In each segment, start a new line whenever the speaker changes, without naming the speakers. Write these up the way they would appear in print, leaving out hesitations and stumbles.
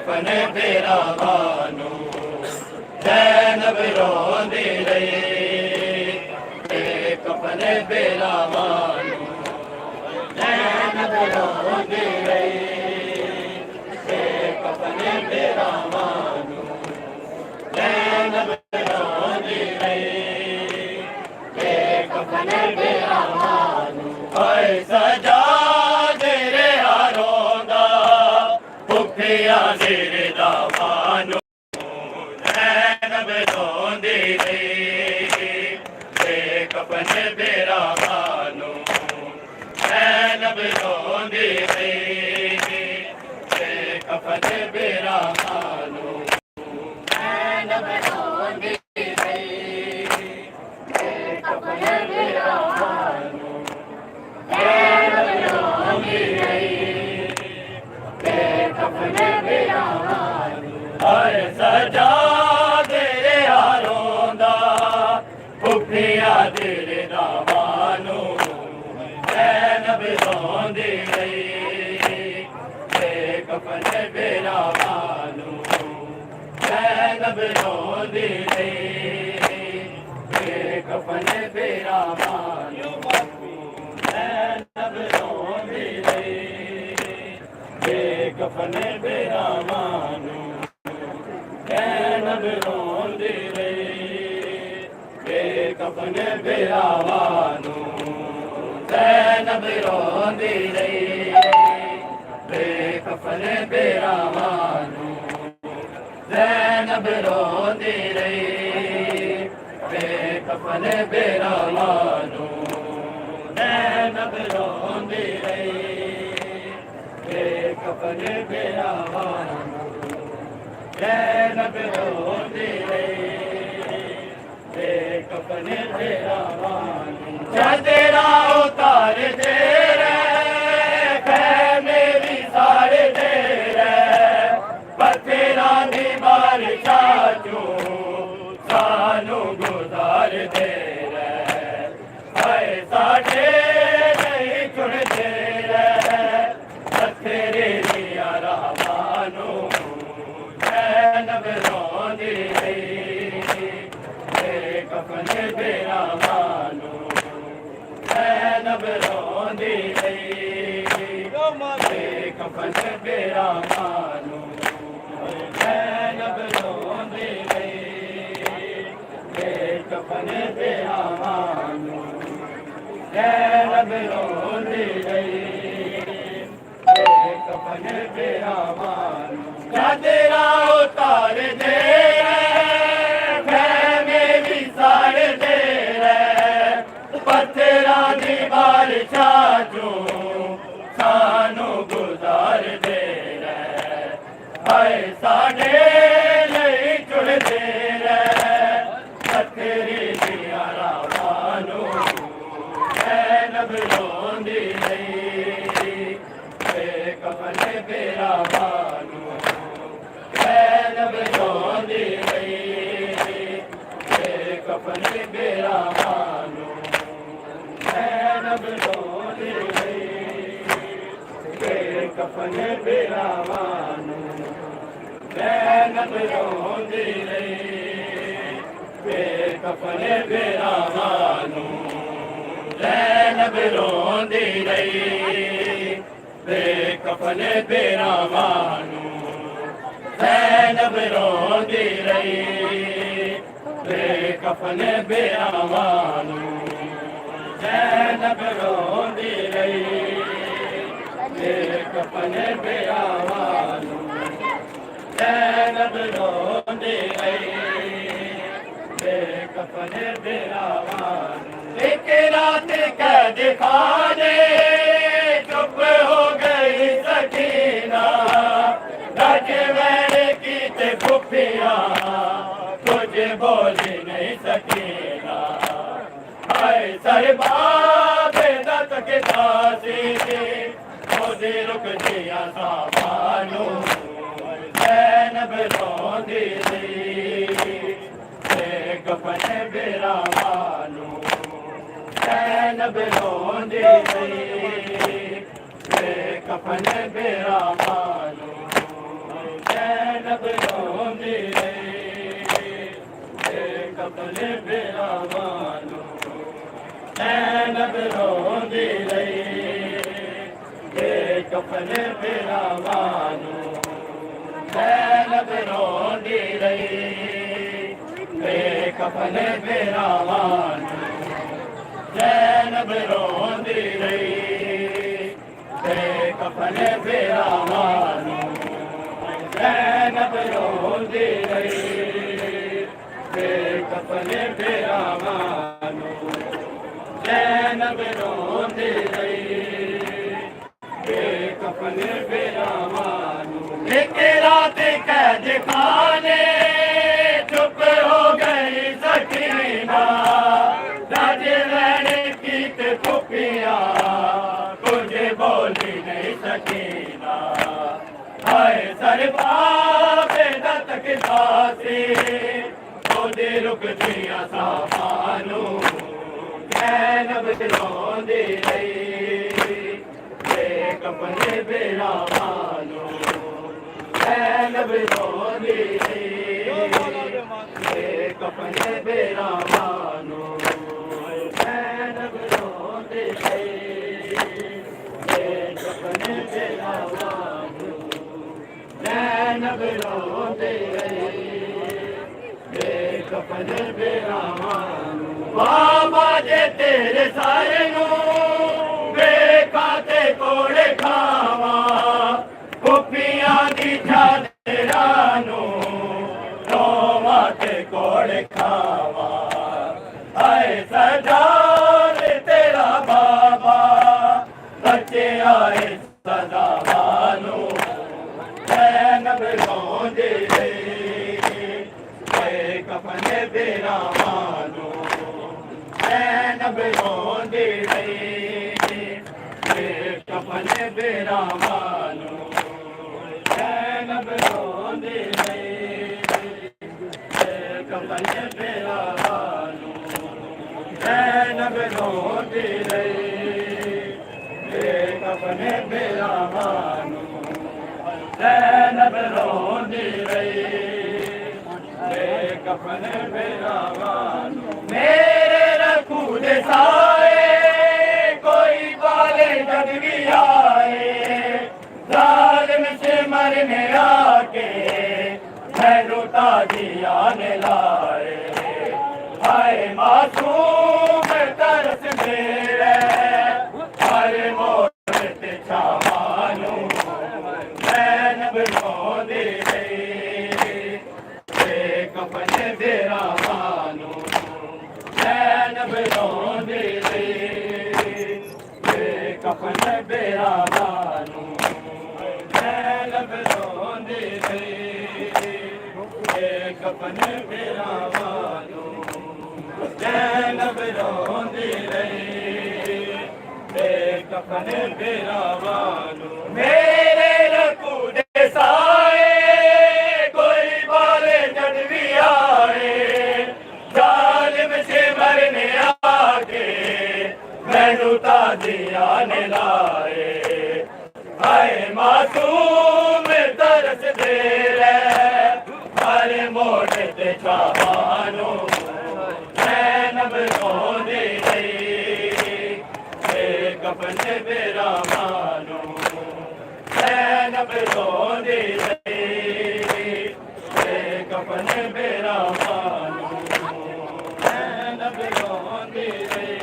कफन बेरावानू ज़ैनब रोंदी रही कफन बेरावानू ज़ैनब रोंदी रही कफन बेरावानू ज़ैनब रोंदी रही कफन बेरावानू ओए सजाद रे रोंदा भुखिया तेरे दावानू ज़ैनब रोंदी रही कफन बेरावानू ज़ैनब रोंदी रही कफन बेरावानू ज़ैनब रोंदी रही कफन बेरावानू ज़ैनब रोंदी रही कफन बेरावानू ओए सजाद रे रोंदा भुखिया तेरे दावानू ज़ैनब रोंदी रही कफन बेरावानू ज़ैनब रोंदी रही कफन बेरावानू ज़ैनब रोंदी रही कफन बेरावानू ज़ैनब रोंदी रही कफन बेरावानू ज़ैनब रोंदी रही कफन बेरावानू ज़ैनब रोंदी रही कफन बेरावानू ज़ैनब रोंदी रही कफन बेरावानू ज़ैनब रोंदी रही कफन बेरावानू चादरा उतार दे मेरी सारे दे पत्थरा दी बारिशां चो सानू गुजार दे हाय साडे नहीं चुनदे पत्थरे दिया रावानू ज़ैनब रोंदी रही कफन बेरावानू ज़ैनब रोंदी रही कफन बेरावानू ज़ैनब रोंदी रही कफन बेरावानू ज़ैनब रोंदी रही कफन बेरावानू चादरा उतार दे मेरी सारे दे पत्थरा दी बारिशां चो सानू गुजार दे हाय साडे नहीं चुनदे पत्थरी दिया रावानू ज़ैनब रोंदी रही कफन बेरावानू ज़ैनब रोंदी रही कफन बेरावानू ज़ैनब रोंदी रही कफन बेरावानू ज़ैनब रोंदी रही कफन बेरावानू ज़ैनब रोंदी रही कफन बेरावानू ज़ैनब रोंदी रही कफन बेरावानू ज़ैनब रोंदी रही कफन बेरावानू ज़ैनब रोंदी रही कफन बेरावानू एक रात कैद खाने चुप हो गई सकीना रज मैंने की ते खुफिया तुझे बोल नहीं सकीना हाय सरबाबे दत के दासी मोदी रुक दिया सामानू ज़ैनब रोंदी रही कफन बेरावानू ज़ैनब रोंदी रही कफन बेरावानू कफने बेरावानो ज़ैनब रोंदी रही बेकफने बेरावानो ज़ैनब रोंदी रही बेकफने बेरावानो ज़ैनब रोंदी रही बेकफने बेरावानो ज़ैनब रोंदी रही बेकफने बेरावानो ज़ैनब रोंदी रही बेकफने बेरावानो एक रात कैद खाने चुप हो गई सकीना राज रहने की खुफिया कुछ बोली नहीं सकीना हाय सरबाब तक दासी खुद रुक दिया सामानू ज़ैनब रोंदी रही बेकफने बेरावानो ज़ैनब रोंदी रही बेकफने बेरावानो ज़ैनब रोंदी रही बेकफने बेरावानो ज़ैनब रोंदी रही बेकफने बेरावानो बाबा जे तेरे सारे नू बेकाते कोड़े खावा कुपिया दी चादरानो रोवा ते कोड़े खावा आए सजाद तेरा बाबा बच्चे आए सदावानो ज़ैनब रोंदी रही बेकफने बेरावानो ज़ैनब रोंदी रही बेकफने बेरावानो ज़ैनब रोंदी रही बेकफने बेरावानो ज़ैनब रोंदी रही बेकफने बेरावानो ज़ैनब रोंदी रही बेकफने बेरावानो मेरे रखूद साए कोई बाले जग भी आए जालिम से मरने आके मैनू ताजिया ने लाए हाय मासूम तरस मेरे हर मोड़ ते छावानू ज़ैनब रोंदी रही बेकफने बेरावानो ज़ैनब रोंदी रही बेकफने बेरावानो ज़ैनब रोंदी रही बेकफने बेरावानो ज़ैनब रोंदी रही बेकफने बेरावानो मेरे रकूद साए कोई बाले जग भी आए जालिम से मरने आके मैनू ताजिया ने लाए हाय मासूम तरस दे हर मोड़ ते छावानो ज़ैनब रोंदी रही बेकफने बेरावानो ज़ैनब रोंदी रही बेकफने बेरावानो ज़ैनब रोंदी रही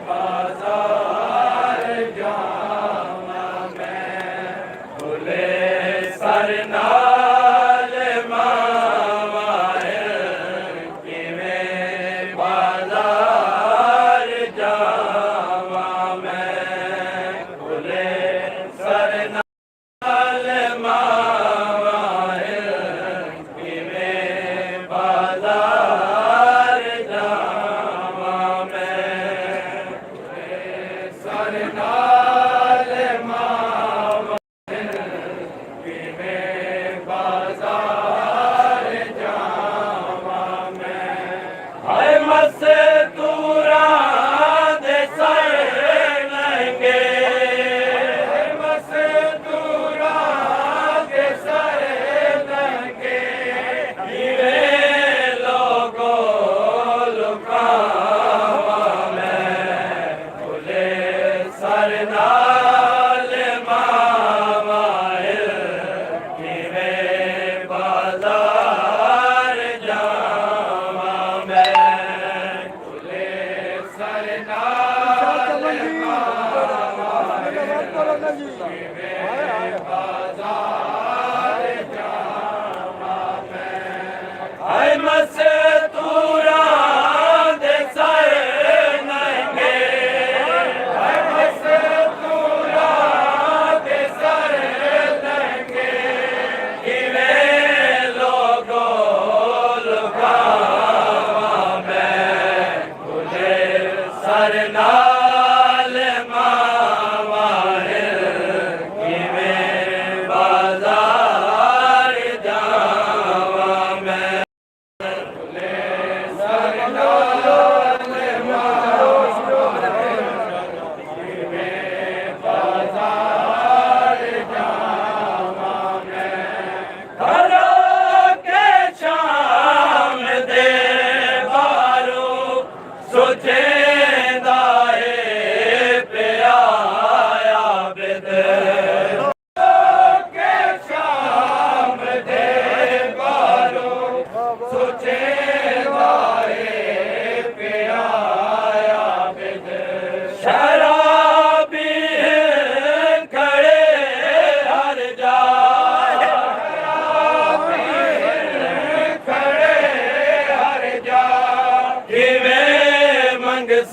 बाजार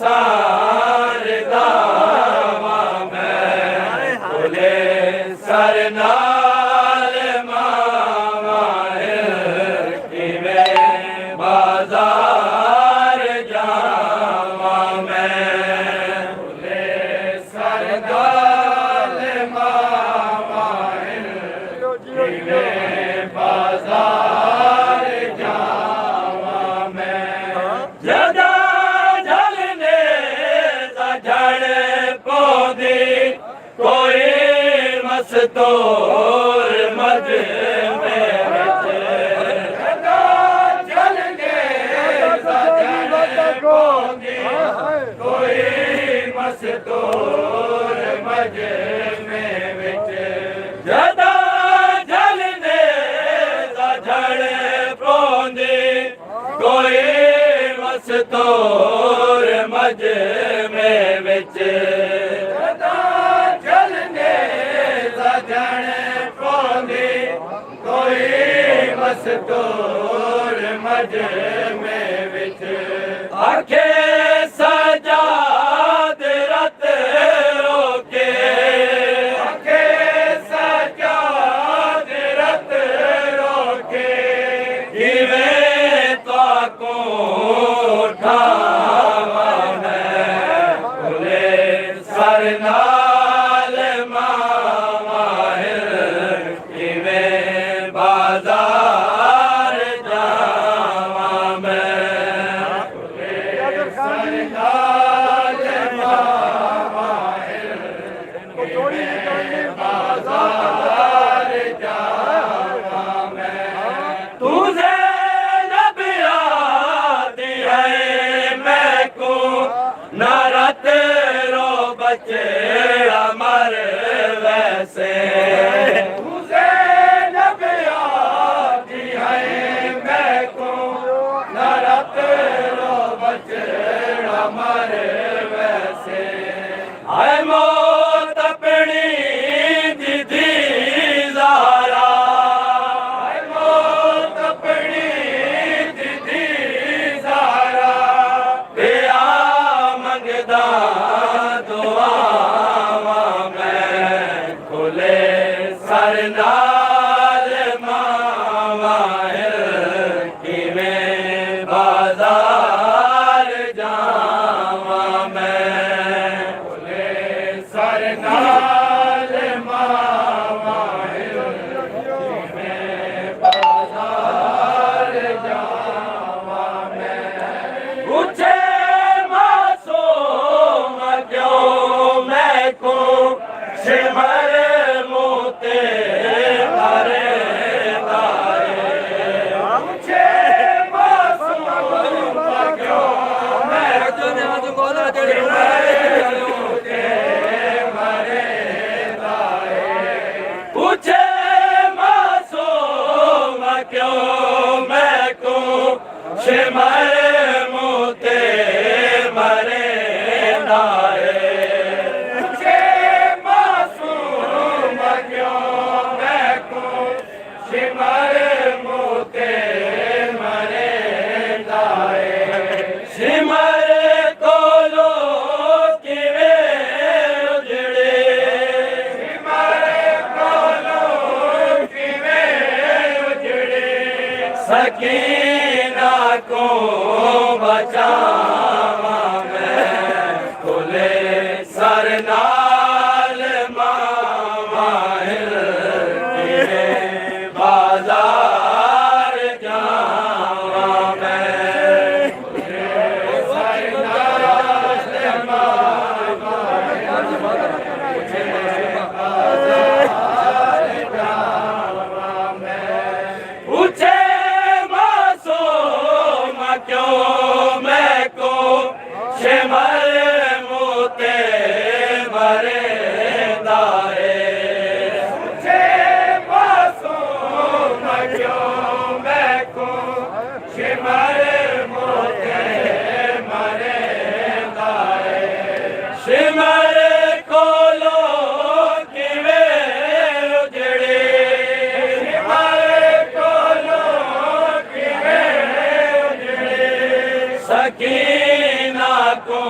सारदा मैं खुले सर नाल मावा किवें बाजार जावा मैं खुले सर नाल मावा किवें बाजार जावा मैं जदा झलने दा झड़ पौधे कोई मस्तूर मद में जदा झलने दा झड़ पौधे कोई मस्तूर मद में विच जदा झलने दा झड़ पौधे कोई मस्तूर मज में विच जदा झलने दा झड़ पौंदी कोई मस्तूर मज में विच आखे सजाद रत रोके आखे सजाद रत रोके किवें ताको उठावा मैं खुले सर नाल मावा किवें बाजार जावा मैं खुले सर नाल मावा किवें बाजार जावा मैं तुझे नरत रो बचे अमर वैसे तुझे नबिया दी है मैं को नरत रो बचे अमर वैसे आए मौत अपनी दीदी ज़ारा आए मौत अपनी दीदी ज़ारा मंगदा दुआवा मैं खुले सर नाल मावा किवें बाजार जावा मैं खुले सर नाल मावा किवें बाजार जावा मैं पूछे को सिमर मोते मरे दाए मुझे मासूम क्यों मैं सिमर मोते मरे दाए पूछे मासूम क्यों मैं को सिमर मोते मरे दाए सिमर मोते मरे दाए सिमर कोलो किवें उजड़े सिमर कोलो किवें उजड़े सकीना को बचावा मैं खुले सर नाल मावा बाजार जावा मैं सर नाल मावा बाजार जावा मैं पूछे मासूम क्यों मैं को सिमर मोते मरे दाए क्यों मैं को सिमर मोते मरे दाए सिमर कोलो किवें उजड़े सिमर कोलो किवें उजड़े सकीना को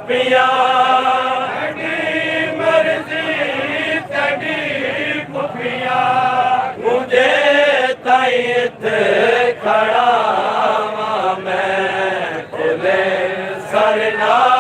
पिया तेरी मर्जी तेरी पुफिया मुझे ताईत खड़ा मैं तेरे सरना